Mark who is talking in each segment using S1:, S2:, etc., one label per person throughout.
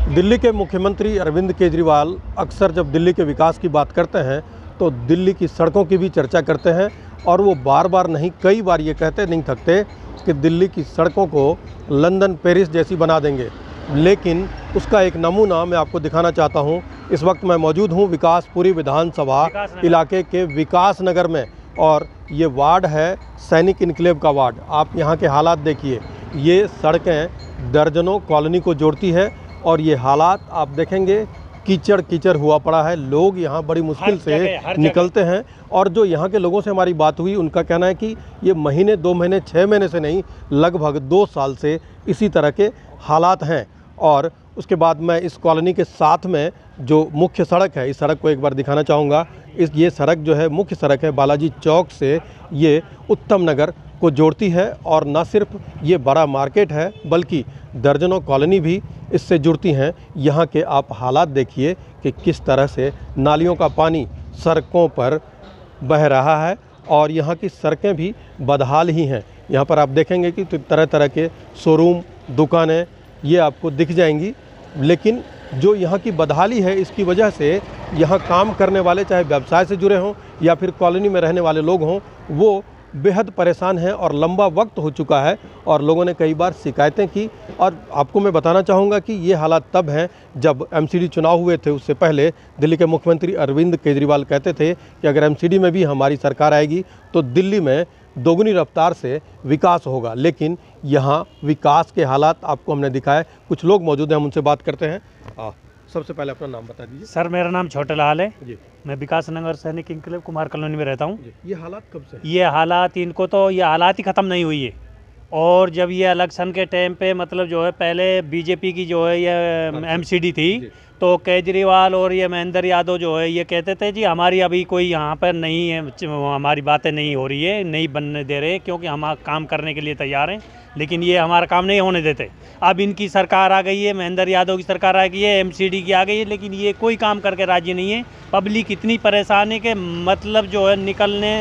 S1: दिल्ली के मुख्यमंत्री अरविंद केजरीवाल अक्सर जब दिल्ली के विकास की बात करते हैं तो दिल्ली की सड़कों की भी चर्चा करते हैं और वो बार बार नहीं कई बार ये कहते नहीं थकते कि दिल्ली की सड़कों को लंदन पेरिस जैसी बना देंगे। लेकिन उसका एक नमूना मैं आपको दिखाना चाहता हूँ। इस वक्त मैं मौजूद हूँ विकासपुरी विधानसभा इलाके के विकास नगर में और ये वार्ड है सैनिक इनक्लेव का वार्ड। आप यहाँ के हालात देखिए, ये सड़कें दर्जनों कॉलोनी को जोड़ती है और ये हालात आप देखेंगे कीचड़ कीचड़ हुआ पड़ा है। लोग यहाँ बड़ी मुश्किल से निकलते हैं और जो यहाँ के लोगों से हमारी बात हुई उनका कहना है कि ये महीने 2 महीने 6 महीने से नहीं लगभग 2 साल से इसी तरह के हालात हैं। और उसके बाद मैं इस कॉलोनी के साथ में जो मुख्य सड़क है, इस सड़क को एक बार दिखाना चाहूँगा। ये सड़क जो है मुख्य सड़क है बालाजी चौक से ये उत्तम नगर को जोड़ती है और न सिर्फ ये बड़ा मार्केट है बल्कि दर्जनों कॉलोनी भी इससे जुड़ती हैं। यहाँ के आप हालात देखिए कि किस तरह से नालियों का पानी सड़कों पर बह रहा है और यहाँ की सड़कें भी बदहाल ही हैं। यहाँ पर आप देखेंगे कि तरह तरह के शोरूम दुकानें ये आपको दिख जाएंगी, लेकिन जो यहाँ की बदहाली है इसकी वजह से यहाँ काम करने वाले चाहे व्यवसाय से जुड़े हों या फिर कॉलोनी में रहने वाले लोग हों वो बेहद परेशान हैं और लंबा वक्त हो चुका है और लोगों ने कई बार शिकायतें की। और आपको मैं बताना चाहूँगा कि ये हालात तब हैं जब एमसीडी चुनाव हुए थे। उससे पहले दिल्ली के मुख्यमंत्री अरविंद केजरीवाल कहते थे कि अगर एमसीडी में भी हमारी सरकार आएगी तो दिल्ली में दोगुनी रफ्तार से विकास होगा। लेकिन यहाँ विकास के हालात आपको हमने दिखाए। कुछ लोग मौजूद हैं, हम उनसे बात करते हैं। सबसे पहले अपना नाम बता दीजिए।
S2: सर मेरा नाम छोटे लाल है
S1: जी।
S2: मैं विकास नगर सैनिक इनक्लेव कुमार कॉलोनी में रहता हूँ।
S1: ये हालात कब से?
S2: ये हालात इनको तो ये हालात ही ख़त्म नहीं हुई है। और जब ये इलेक्शन के टाइम पे मतलब जो है पहले बीजेपी की जो है ये एमसीडी थी तो केजरीवाल और ये महेंद्र यादव जो है ये कहते थे जी हमारी अभी कोई यहाँ पर नहीं है, हमारी बातें नहीं हो रही है, नहीं बनने दे रहे क्योंकि हम काम करने के लिए तैयार हैं, लेकिन ये हमारा काम नहीं होने देते। अब इनकी सरकार आ गई है, महेंद्र यादव की सरकार आ गई है, एमसीडी की आ गई है, लेकिन ये कोई काम करके राजी नहीं है। पब्लिक इतनी परेशान है कि मतलब जो है निकलने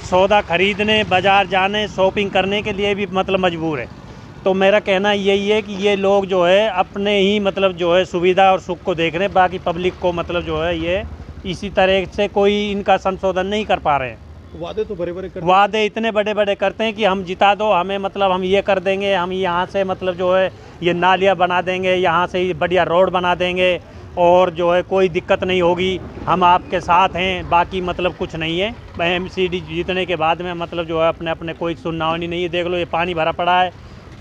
S2: सौदा खरीदने बाज़ार जाने शॉपिंग करने के लिए भी मतलब मजबूर है। तो मेरा कहना यही है कि ये लोग जो है अपने ही मतलब जो है सुविधा और सुख को देख रहे हैं, बाकी पब्लिक को मतलब जो है ये इसी तरह से कोई इनका संशोधन नहीं कर पा रहे हैं।
S1: वादे तो बड़े बड़े
S2: वादे इतने बड़े बड़े करते हैं कि हम जिता दो हमें, मतलब हम ये कर देंगे, हम यहाँ से मतलब जो है ये नालियाँ बना देंगे, यहाँ से बढ़िया रोड बना देंगे और जो है कोई दिक्कत नहीं होगी, हम आपके साथ हैं। बाकी मतलब कुछ नहीं है। एमसीडी जीतने के बाद में मतलब जो है अपने अपने कोई सुनवानी नहीं है। देख लो ये पानी भरा पड़ा है,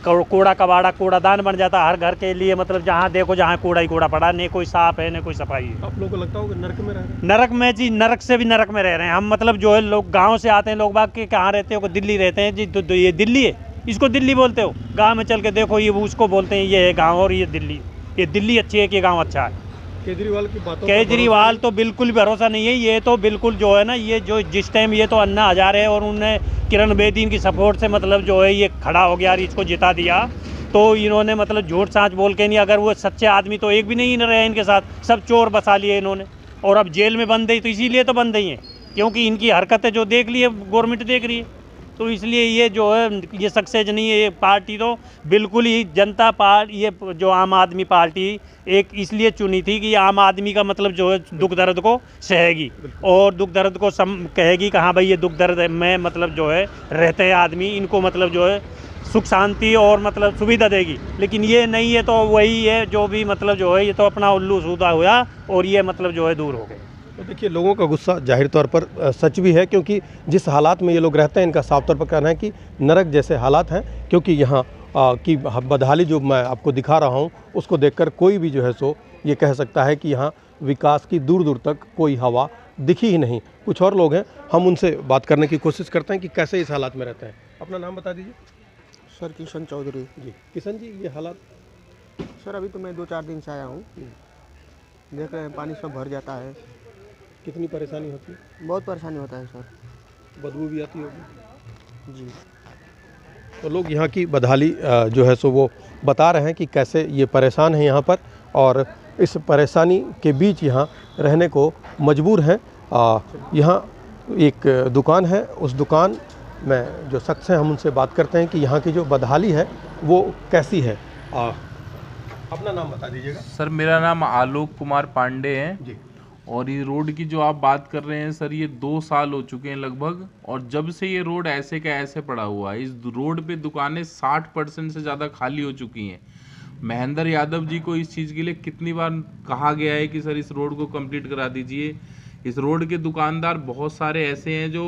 S2: कूड़ा कबाड़ा कूड़ादान बन जाता है हर घर के लिए। मतलब जहाँ देखो जहाँ कूड़ा ही कूड़ा पड़ा, नहीं कोई साफ है नहीं कोई सफाई है।
S1: आप लोगों को लगता होगा नरक में रह रहे हैं?
S2: नरक में जी, नरक से भी नरक में रह रहे हैं हम। मतलब जो है लोग गांव से आते हैं, लोग बाग के कहाँ रहते हो, दिल्ली रहते हैं जी। तो ये दिल्ली है, इसको दिल्ली बोलते हो? गाँव में चल के देखो ये उसको बोलते हैं ये है गाँव और ये दिल्ली। ये दिल्ली अच्छी है कि गाँव अच्छा है?
S1: केजरीवाल की बातों
S2: केजरीवाल तो बिल्कुल भरोसा नहीं है। ये तो बिल्कुल जो है ना ये जो जिस टाइम ये तो अन्ना हजारे है और उन्होंने किरण बेदी इनकी सपोर्ट से मतलब जो है ये खड़ा हो गया और इसको जिता दिया, तो इन्होंने मतलब झूठ सांच बोल के नहीं। अगर वो सच्चे आदमी तो एक भी नहीं रहे इनके साथ, सब चोर बसा लिए इन्होंने और अब जेल में बंद है। तो इसीलिए तो बंद ही है क्योंकि इनकी हरकतें जो देख ली है गवर्नमेंट देख रही है। तो इसलिए ये जो है ये सक्सेस नहीं है। ये पार्टी तो बिल्कुल ही जनता पार्टी, ये जो आम आदमी पार्टी एक इसलिए चुनी थी कि आम आदमी का मतलब जो है दुख दर्द को सहेगी और दुख दर्द को कहेगी कि हाँ भाई ये दुख दर्द में मतलब जो है रहते हैं आदमी, इनको मतलब जो है सुख शांति और मतलब सुविधा देगी। लेकिन ये नहीं है, तो वही है जो भी मतलब जो है ये तो अपना उल्लू सूदा हुआ और ये मतलब जो है दूर हो गए।
S1: तो देखिए लोगों का गुस्सा जाहिर तौर पर सच भी है क्योंकि जिस हालात में ये लोग रहते हैं इनका साफ तौर पर कहना है कि नरक जैसे हालात हैं। क्योंकि यहाँ की बदहाली जो मैं आपको दिखा रहा हूँ उसको देखकर कोई भी जो है सो ये कह सकता है कि यहाँ विकास की दूर दूर तक कोई हवा दिखी ही नहीं। कुछ और लोग हैं, हम उनसे बात करने की कोशिश करते हैं कि कैसे इस हालात में रहते हैं। अपना नाम बता दीजिए।
S3: सर किशन चौधरी।
S1: जी किशन जी, ये हालात?
S3: सर अभी तो मैं 2-4 दिन से आया हूँ, देख रहे हैं पानी सब भर जाता है।
S1: कितनी परेशानी होती है?
S3: बहुत परेशानी होता है सर,
S1: बदबू भी आती होगी
S3: जी।
S1: तो लोग यहाँ की बदहाली जो है सो वो बता रहे हैं कि कैसे ये परेशान हैं यहाँ पर और इस परेशानी के बीच यहाँ रहने को मजबूर हैं। यहाँ एक दुकान है, उस दुकान में जो शख्स हैं हम उनसे बात करते हैं कि यहाँ की जो बदहाली है वो कैसी है। अपना नाम बता दीजिएगा।
S4: सर मेरा नाम आलोक कुमार पांडे है
S1: जी।
S4: और ये रोड की जो आप बात कर रहे हैं सर, ये 2 साल हो चुके हैं लगभग। और जब से ये रोड ऐसे का ऐसे पड़ा हुआ है, इस रोड पे दुकानें 60% से ज़्यादा खाली हो चुकी हैं। महेंद्र यादव जी को इस चीज़ के लिए कितनी बार कहा गया है कि सर इस रोड को कंप्लीट करा दीजिए। इस रोड के दुकानदार बहुत सारे ऐसे हैं जो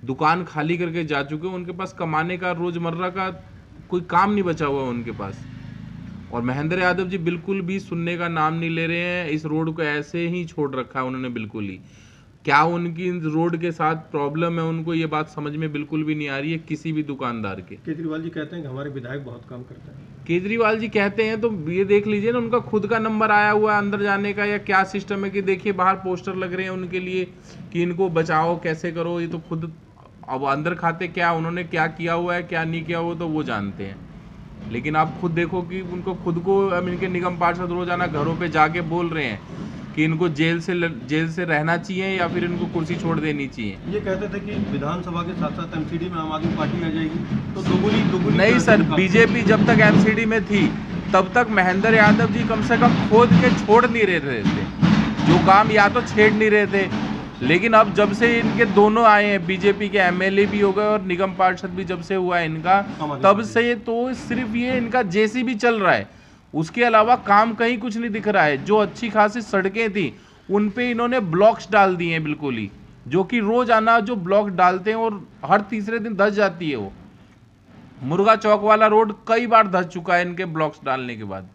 S4: दुकान खाली करके जा चुके हैं, उनके पास कमाने का रोज़मर्रा का कोई काम नहीं बचा हुआ उनके पास। और महेंद्र यादव जी बिल्कुल भी सुनने का नाम नहीं ले रहे हैं। इस रोड को ऐसे ही छोड़ रखा है उन्होंने बिल्कुल ही। क्या उनकी इस रोड के साथ प्रॉब्लम है, उनको ये बात समझ में बिल्कुल भी नहीं आ रही है किसी भी दुकानदार के।
S1: केजरीवाल जी कहते हैं कि हमारे विधायक बहुत काम करते हैं।
S4: केजरीवाल जी कहते हैं तो ये देख लीजिए ना, उनका खुद का नंबर आया हुआ है अंदर जाने का, या क्या सिस्टम है कि देखिए बाहर पोस्टर लग रहे हैं उनके लिए कि इनको बचाओ, कैसे करो। ये तो खुद अब अंदर खाते क्या उन्होंने क्या किया हुआ है क्या नहीं किया हुआ तो वो जानते हैं। लेकिन आप खुद देखो कि उनको खुद को, अब इनके निगम पार्षद रोजाना घरों पे जाके बोल रहे हैं कि इनको जेल से रहना चाहिए या फिर इनको कुर्सी छोड़ देनी चाहिए।
S1: ये कहते थे कि विधानसभा के साथ साथ एमसीडी में आम आदमी पार्टी आ जाएगी तो दोगुनी
S4: नहीं सर, बीजेपी जब तक एमसीडी में थी तब तक महेंद्र यादव जी कम से कम खोद के छोड़ नहीं रहे थे जो काम, या तो छेड़ नहीं रहे थे। लेकिन अब जब से इनके दोनों आए हैं, बीजेपी के एमएलए भी हो गए और निगम पार्षद भी जब से हुआ है इनका, तब से तो सिर्फ ये इनका जेसीबी चल रहा है, उसके अलावा काम कहीं कुछ नहीं दिख रहा है। जो अच्छी खासी सड़कें थी उन पे इन्होंने ब्लॉक्स डाल दिए हैं बिल्कुल ही, जो कि रोजाना जो ब्लॉक डालते हैं और हर तीसरे दिन धंस जाती है वो। मुर्गा चौक वाला रोड कई बार धंस चुका है इनके ब्लॉक्स डालने के बाद,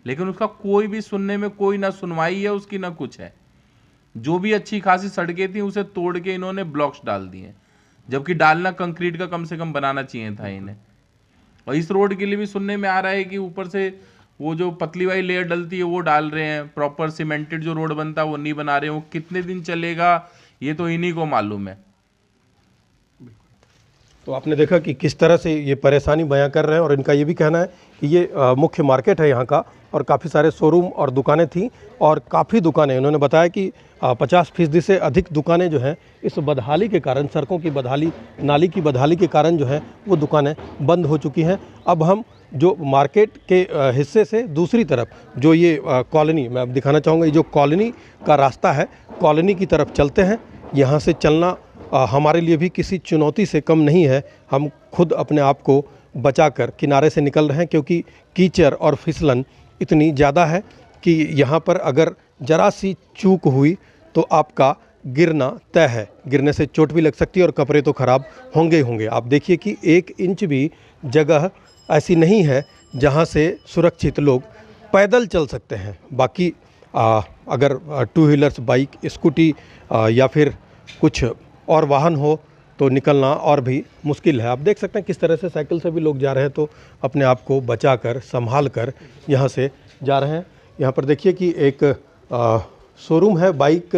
S4: लेकिन उसका कोई भी सुनने में कोई ना सुनवाई है उसकी ना कुछ है। जो भी अच्छी खासी सड़कें थी उसे तोड़ के इन्होंने ब्लॉक्स डाल दिए, जबकि डालना कंक्रीट का कम से कम बनाना चाहिए था इन्हें। और इस रोड के लिए भी सुनने में आ रहा है कि ऊपर से वो जो पतली वाली लेयर डलती है वो डाल रहे हैं, प्रॉपर सीमेंटेड जो रोड बनता है वो नहीं बना रहे हैं। वो कितने दिन चलेगा ये तो इन्हीं को मालूम है।
S1: तो आपने देखा कि किस तरह से ये परेशानी बयां कर रहे हैं और इनका ये भी कहना है कि ये मुख्य मार्केट है यहाँ का और काफ़ी सारे शोरूम और दुकानें थी और काफ़ी दुकानें, उन्होंने बताया कि 50% से अधिक दुकानें जो हैं इस बदहाली के कारण, सड़कों की बदहाली, नाली की बदहाली के कारण जो है वो दुकानें बंद हो चुकी हैं। अब हम जो मार्केट के हिस्से से दूसरी तरफ जो ये कॉलोनी, मैं अब दिखाना चाहूँगा, ये जो कॉलोनी का रास्ता है, कॉलोनी की तरफ चलते हैं। यहाँ से चलना हमारे लिए भी किसी चुनौती से कम नहीं है। हम खुद अपने आप को बचाकर किनारे से निकल रहे हैं क्योंकि कीचड़ और फिसलन इतनी ज़्यादा है कि यहाँ पर अगर ज़रा सी चूक हुई तो आपका गिरना तय है। गिरने से चोट भी लग सकती है और कपड़े तो ख़राब होंगे ही होंगे। आप देखिए कि 1 इंच भी जगह ऐसी नहीं है जहाँ से सुरक्षित लोग पैदल चल सकते हैं। बाकी अगर 2 व्हीलर्स, बाइक, स्कूटी या फिर कुछ और वाहन हो तो निकलना और भी मुश्किल है। आप देख सकते हैं किस तरह से साइकिल से भी लोग जा रहे हैं, तो अपने आप को बचाकर, संभाल कर यहाँ से जा रहे हैं। यहाँ पर देखिए कि एक शोरूम है, बाइक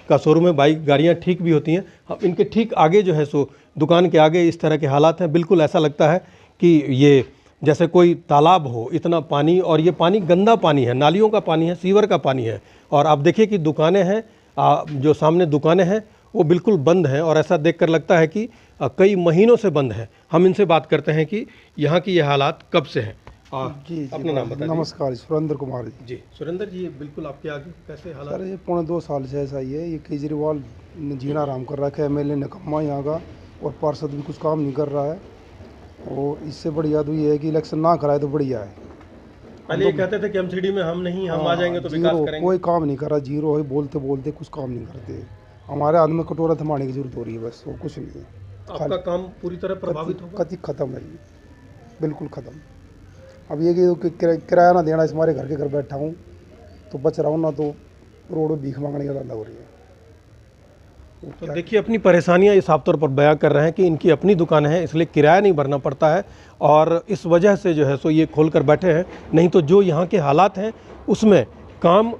S1: का शोरूम है, बाइक गाड़ियाँ ठीक भी होती हैं। अब इनके ठीक आगे जो है सो दुकान के आगे इस तरह के हालात हैं। बिल्कुल ऐसा लगता है कि ये जैसे कोई तालाब हो, इतना पानी, और ये पानी गंदा पानी है, नालियों का पानी है, सीवर का पानी है। और आप देखिए कि दुकानें हैं, जो सामने दुकानें हैं वो बिल्कुल बंद हैं और ऐसा देखकर लगता है कि कई महीनों से बंद है। हम इनसे बात करते हैं कि यहाँ की ये हालात कब से हैं।
S5: जी
S1: अपना नाम बताइए।
S5: नमस्कार, सुरेंद्र कुमार जी।
S1: सुरेंद्र जी, ये बिल्कुल आपके आगे कैसे हालात?
S5: सर ये 1.25 साल से ऐसा ही है। ये केजरीवाल ने जीना आराम कर रखा है, एमएलए निकम्मा यहाँ का, और पार्षद भी कुछ काम नहीं कर रहा है। और इससे बढ़िया तो ये है कि इलेक्शन ना कराए तो बढ़िया है।
S1: पहले ये कहते थे कि एमसीडी में हम नहीं, हम आ जाएंगे तो विकास करेंगे।
S5: कोई काम नहीं कर रहा, जीरो है, बोलते बोलते कुछ काम नहीं करते। हमारे हाथ में कटोरा थमाने की जरूरत हो रही है, बस वो कुछ नहीं है।
S1: आपका काम पूरी तरह प्रभावित होगा?
S5: कति ख़त्म है जी, बिल्कुल ख़त्म। अब ये कि किराया ना देना, इस हमारे घर के घर बैठा हूँ तो बच रहा हूँ ना, तो रोड में भीख मांगने का धंधा हो रही है।
S1: तो देखिए अपनी परेशानियां ये साफ तौर पर बयां कर रहे हैं कि इनकी अपनी दुकान है, इसलिए किराया नहीं भरना पड़ता है और इस वजह से जो है सो ये खोल कर बैठे हैं। नहीं तो जो यहाँ के हालात हैं उसमें काम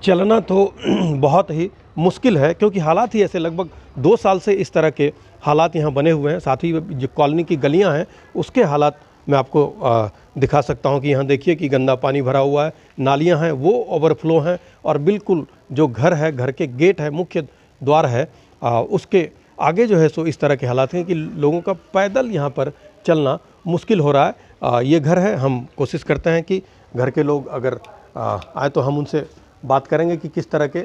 S1: चलना तो बहुत ही मुश्किल है, क्योंकि हालात ही ऐसे, लगभग 2 साल से इस तरह के हालात यहाँ बने हुए हैं। साथ ही जो कॉलोनी की गलियाँ हैं उसके हालात मैं आपको दिखा सकता हूँ कि यहाँ देखिए कि गंदा पानी भरा हुआ है, नालियाँ हैं वो ओवरफ्लो हैं और बिल्कुल जो घर है, घर के गेट है, मुख्य द्वार है, उसके आगे जो है सो इस तरह के हालात हैं कि लोगों का पैदल यहाँ पर चलना मुश्किल हो रहा है। ये घर है। हम कोशिश करते हैं कि घर के लोग अगर आए तो हम उनसे बात करेंगे कि किस तरह के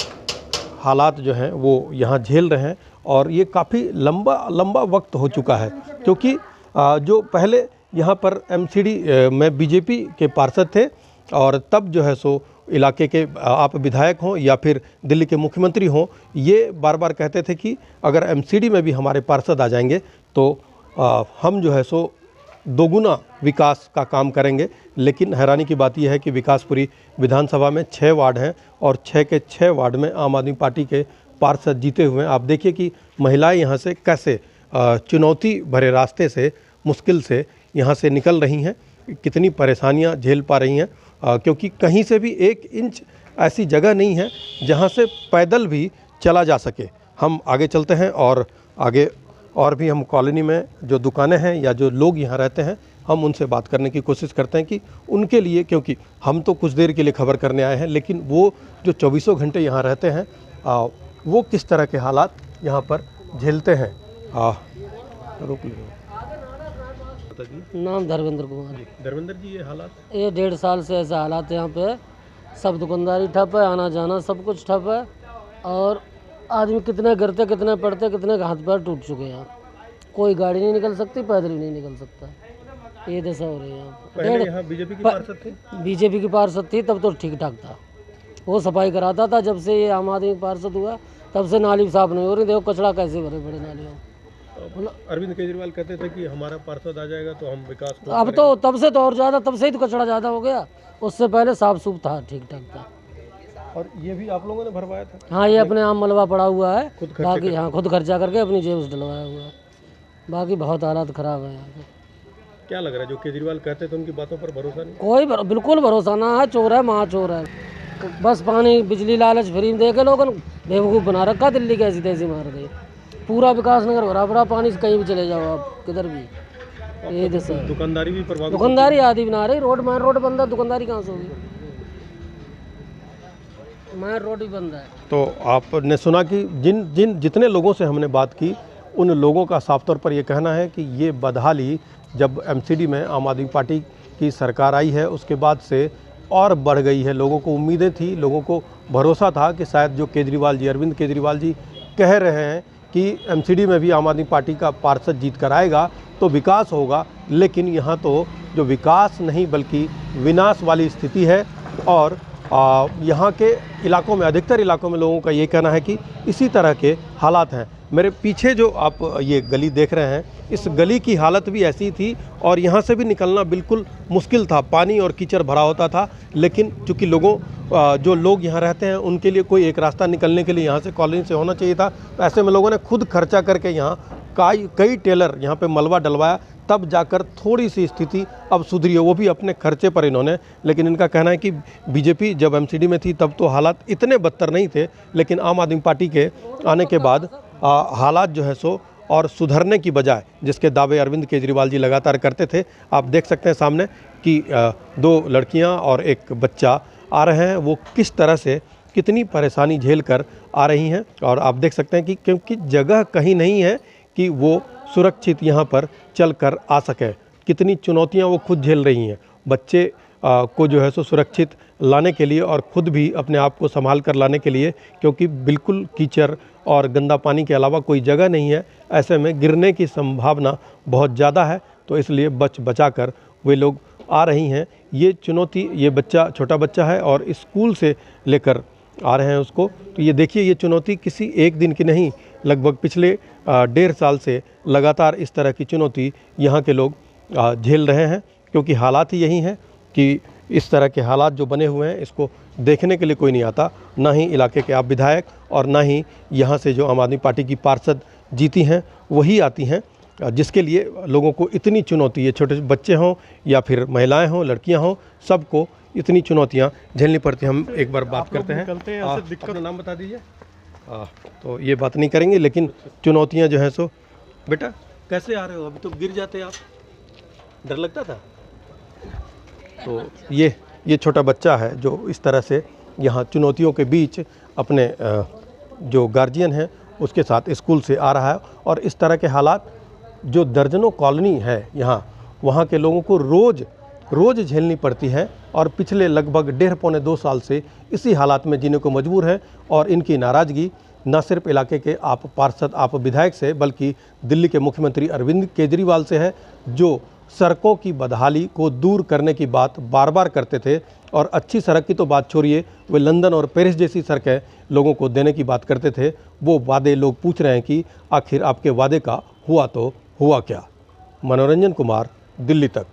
S1: हालात जो हैं वो यहाँ झेल रहे हैं। और ये काफ़ी लंबा वक्त हो चुका है, क्योंकि जो पहले यहाँ पर एमसीडी में बीजेपी के पार्षद थे, और तब जो है सो इलाके के आप विधायक हों या फिर दिल्ली के मुख्यमंत्री हों, ये बार बार कहते थे कि अगर एमसीडी में भी हमारे पार्षद आ जाएंगे तो हम जो है सो दोगुना विकास का काम करेंगे। लेकिन हैरानी की बात यह है कि विकासपुरी विधानसभा में 6 वार्ड हैं और 6 के 6 वार्ड में आम आदमी पार्टी के पार्षद जीते हुए हैं। आप देखिए कि महिलाएं यहाँ से कैसे चुनौती भरे रास्ते से मुश्किल से यहाँ से निकल रही हैं, कितनी परेशानियाँ झेल पा रही हैं, क्योंकि कहीं से भी 1 इंच ऐसी जगह नहीं है जहाँ से पैदल भी चला जा सके। हम आगे चलते हैं और आगे और भी हम कॉलोनी में जो दुकानें हैं या जो लोग यहाँ रहते हैं, हम उनसे बात करने की कोशिश करते हैं कि उनके लिए, क्योंकि हम तो कुछ देर के लिए खबर करने आए हैं, लेकिन वो जो 24 घंटे यहाँ रहते हैं वो किस तरह के हालात यहाँ पर झेलते हैं। रोक लीजिए।
S6: नाम धर्मेंद्र कुमार।
S1: धर्मेंद्र जी, ये हालात
S6: ये 1.5 साल से ऐसा हालात है यहाँ पे। सब दुकानदारी ठप है, आना जाना सब कुछ ठप है, और आदमी कितने गिरते, कितने पड़ते, कितने हाथ पैर टूट चुके हैं। कोई गाड़ी नहीं निकल सकती, पैदल भी नहीं निकल सकता। ये दशा हो रही है
S1: पहले यहाँ बीजेपी की पार्षद थे?
S6: बीजेपी की पार्षद थी तब तो ठीक ठाक था, वो सफाई कराता था। जब से ये आम आदमी पार्षद हुआ तब से नाली साफ नहीं हो रही। देखो कचरा कैसे भरे पड़े नालियों।
S1: अरविंद केजरीवाल कहते थे कि हमारा पार्षद आ जाएगा तो हम विकास को
S6: अब तो तब से तो और ज़्यादा, तब से ही तो कचरा ज़्यादा हो गया। उससे पहले साफ सूफ था, ठीक ठाक था।
S1: और ये भी आप लोगों ने भरवाया था?
S6: हाँ, ये अपने आम मलबा पड़ा हुआ है,
S1: खुद खर्चा
S6: बाकी हाँ खुद खर्चा करके अपनी जेब से डलवाया हुआ है। बाकी बहुत हालात ख़राब है यहाँ पे।
S1: क्या लग रहा है, जो केजरीवाल कहते थे उनकी बातों पर भरोसा नहीं?
S6: कोई बिल्कुल भरोसा ना है। चोर है, महाचोर है। बस पानी बिजली लालच फ्री में दे के लोगों ने बेवकूफ़ बना रखा। दिल्ली की ऐसी तैसी मार गई। पूरा विकास नगर भरा पड़ा पानी से, कहीं भी चले जाओ आप, किधर भी। ये दशा है।
S1: दुकानदारी भी प्रभावित,
S6: दुकानदारी आदि बना रही। रोड मेन रोड बंद है, दुकानदारी कहाँ से होगी? मेन रोड ही बंद है।
S1: तो आपने सुना कि जितने लोगों से हमने बात की, उन लोगों का साफ तौर पर ये कहना है कि ये बदहाली जब एमसीडी में आम आदमी पार्टी की सरकार आई है उसके बाद से और बढ़ गई है। लोगों को उम्मीदें थी, लोगों को भरोसा था कि शायद जो केजरीवाल जी, अरविंद केजरीवाल जी कह रहे हैं कि एमसीडी में भी आम आदमी पार्टी का पार्षद जीत कर आएगा तो विकास होगा, लेकिन यहाँ तो जो विकास नहीं बल्कि विनाश वाली स्थिति है। और यहाँ के इलाकों में, अधिकतर इलाकों में लोगों का ये कहना है कि इसी तरह के हालात हैं। मेरे पीछे जो आप ये गली देख रहे हैं, इस गली की हालत भी ऐसी थी और यहाँ से भी निकलना बिल्कुल मुश्किल था। पानी और कीचड़ भरा होता था, लेकिन चूँकि जो लोग यहाँ रहते हैं उनके लिए कोई एक रास्ता निकलने के लिए यहाँ से कॉलोनी से होना चाहिए था। तो ऐसे में लोगों ने खुद खर्चा करके यहाँ कई टेलर यहाँ पे मलबा डलवाया, तब जाकर थोड़ी सी स्थिति अब सुधरी है, वो भी अपने खर्चे पर इन्होंने। लेकिन इनका कहना है कि बीजेपी जब एमसीडी में थी तब तो हालात इतने बदतर नहीं थे, लेकिन आम आदमी पार्टी के आने के बाद हालात जो है सो और सुधरने की बजाय, जिसके दावे अरविंद केजरीवाल जी लगातार करते थे। आप देख सकते हैं सामने कि 2 लड़कियां और एक बच्चा आ रहे हैं, वो किस तरह से कितनी परेशानी झेल कर आ रही हैं। और आप देख सकते हैं कि क्योंकि जगह कहीं नहीं है कि वो सुरक्षित यहाँ पर चल कर आ सके, कितनी चुनौतियाँ वो खुद झेल रही हैं। बच्चे को जो है सो सुरक्षित लाने के लिए और ख़ुद भी अपने आप को संभाल कर लाने के लिए, क्योंकि बिल्कुल कीचड़ और गंदा पानी के अलावा कोई जगह नहीं है, ऐसे में गिरने की संभावना बहुत ज़्यादा है। तो इसलिए बचा कर वे लोग आ रही हैं। ये चुनौती, ये बच्चा छोटा बच्चा है और स्कूल से लेकर आ रहे हैं उसको। तो ये देखिए, ये चुनौती किसी एक दिन की नहीं, लगभग पिछले 1.5 साल से लगातार इस तरह की चुनौती यहाँ के लोग झेल रहे हैं। क्योंकि हालात ही यही हैं कि इस तरह के हालात जो बने हुए हैं, इसको देखने के लिए कोई नहीं आता, ना ही इलाके के आप विधायक और ना ही यहाँ से जो आम आदमी पार्टी की पार्षद जीती हैं वही आती हैं, जिसके लिए लोगों को इतनी चुनौती है, छोटे बच्चे हों या फिर महिलाएं हों, लड़कियां हों, सबको इतनी चुनौतियां झेलनी पड़ती हैं। हम एक बार बात करते हैं। अपना नाम बता दीजिए। तो ये बात नहीं करेंगे, लेकिन चुनौतियां जो हैं सो। बेटा कैसे आ रहे हो? अभी तो गिर जाते आप, डर लगता था? तो ये छोटा बच्चा है जो इस तरह से यहाँ चुनौतियों के बीच अपने जो गार्जियन हैं उसके साथ स्कूल से आ रहा है। और इस तरह के हालात जो दर्जनों कॉलोनी है यहाँ, वहाँ के लोगों को रोज़ झेलनी पड़ती है और पिछले लगभग 1.5-2 साल से इसी हालात में जीने को मजबूर है। और इनकी नाराज़गी न सिर्फ इलाके के आप पार्षद, आप विधायक से, बल्कि दिल्ली के मुख्यमंत्री अरविंद केजरीवाल से है, जो सड़कों की बदहाली को दूर करने की बात बार बार करते थे। और अच्छी सड़क की तो बात छोड़िए, वे लंदन और पेरिस जैसी सड़कें लोगों को देने की बात करते थे। वो वादे लोग पूछ रहे हैं कि आखिर आपके वादे का हुआ तो हुआ क्या। मनोरंजन कुमार, दिल्ली तक।